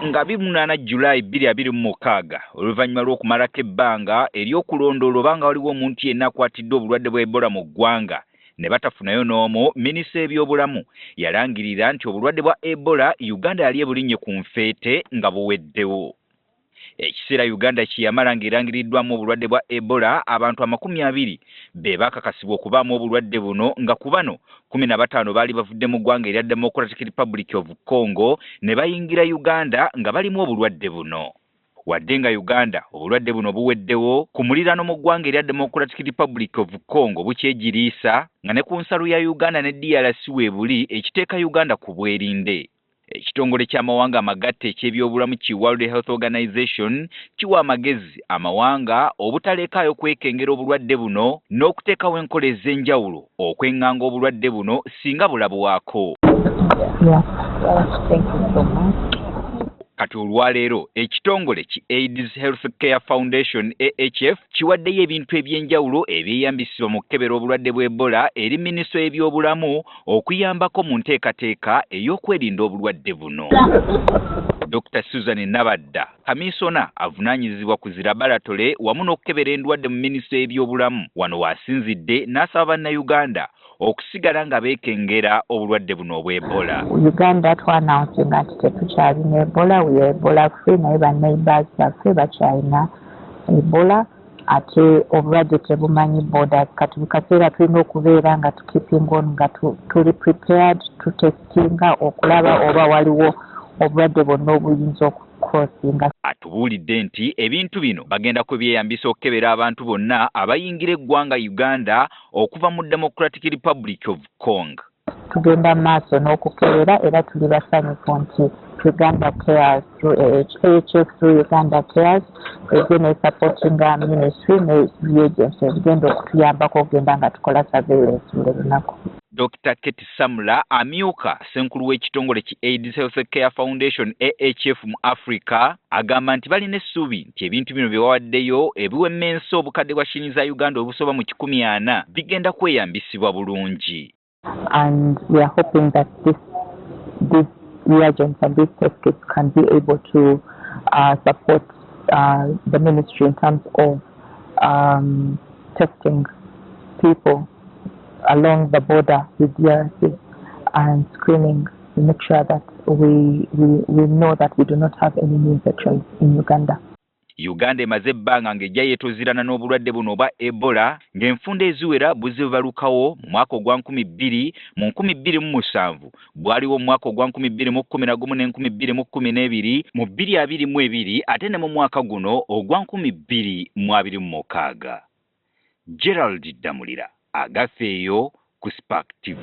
nga 28 Julayi 2026 oluvannyuma lw'okumalako ebbanga ery'okulondoola obanga waliwo omuntu yenna akwatiddde obulwadde bwa Ebola mu ggwanga ne batafunayo n'omu, minisita w'ebyobulamu yalangirira nti obulwadde bwa Ebola Uganda yali ebulinnye ku nfeete nga buweddewo. Ekiseera Uganda kye yamala ng'erangiriddwamu obulwadde bwa Ebola, abantu 20 be baakakasibwa okubaamu obulwadde buno, nga ku bano 15 baali bavudde mu ggwanga erya Democratic Republic of Congo ne bayingira Uganda nga balimu obulwadde buno. Wadde nga Uganda obulwadde buno buweddewo, ku muliraano mu ggwanga erya Democratic Republic of Congo bukyegiriisa, nga ne ku nsalo ya Uganda ne DRC weebuli ekiteeka Uganda ku bwerinde. Ekitongole ky'amawanga amagatte eky'ebyobulamu ki World Health Organization kiwa amagezi amawanga obutalekaayo kwekengera obulwadde buno n'okuteekawo enkola ez'enjawulo okwenganga obulwadde buno singa bulabwako. Kati olwaleero ekitongole ki AIDS Health Care Foundation AHF kiwaddeyo ebintu eby'enjawulo ebyeyambisibwa mu kukebera obulwadde bw'Ebola eri minisitule y'ebyobulamu okuyambako mu nteekateeka ey'okwerinda obulwadde buno. Dr. Susan Nabadda, kaminsona avunaanyizibwa ku zirabalatole wamu n'okukebera endwadde mu minisitule y'ebyobulamu wano waasinzidde n'asaba bannayuganda okusigala nga beekengera obulwadde buno obw'Ebola. Uganda twanawunsinga nti tetukyalina Ebola, we are Ebola free, naye banneighbours baffe bakyalina Ebola ate obulwadde tebumanyi borders. Kati mu kaseera tulina okubeera nga tukeeping on nga tuli prepared tutestinga okulaba oba waliwo obulwadde bwonna obuyinza okukrossinga. Atubuulidde nti ebintu bino bagenda kubyeyambisa okukebera abantu bonna abayingira eggwanga Uganda okuva mu Democratic Republic of Congo. Tugenda maaso n'okukebera era tuli basanyufu nti Uganda Cares through AHF through Uganda Cares egenda supporting ministry ne agency egenda okutuyambako okugenda nga tukola surveillance buli lunaku. Dr. Keti Samula amyuka senkulu w'ekitongole ki AIDS Health Care Foundation AHF mu Africa agamba nti balina essuubi nti ebintu bino bye bawaddeyo ebiwemmensa obukadde bwa shilingi za Uganda obusoba mu 140 bigenda kweyambisibwa bulungi. And we are hoping that these reagents and these test kits can be able to support the ministry in terms of testing people along the border with DRC and screening to make sure that we know that we do not have any new infections in Uganda. Uganda emaze ebbanga ng'ejja yeetozirana n'obulwadde buno obwa Ebola ng'enfunda eziwera buzibalukawo mu mwaka ogwa 2000 mu 2007 bwaliwo mu mwaka ogwa 2011 ne 2012 mu 2022 ate ne mu mwaka guno ogwa 2026. Gerald Damulira agafeeyo ku Spark TV.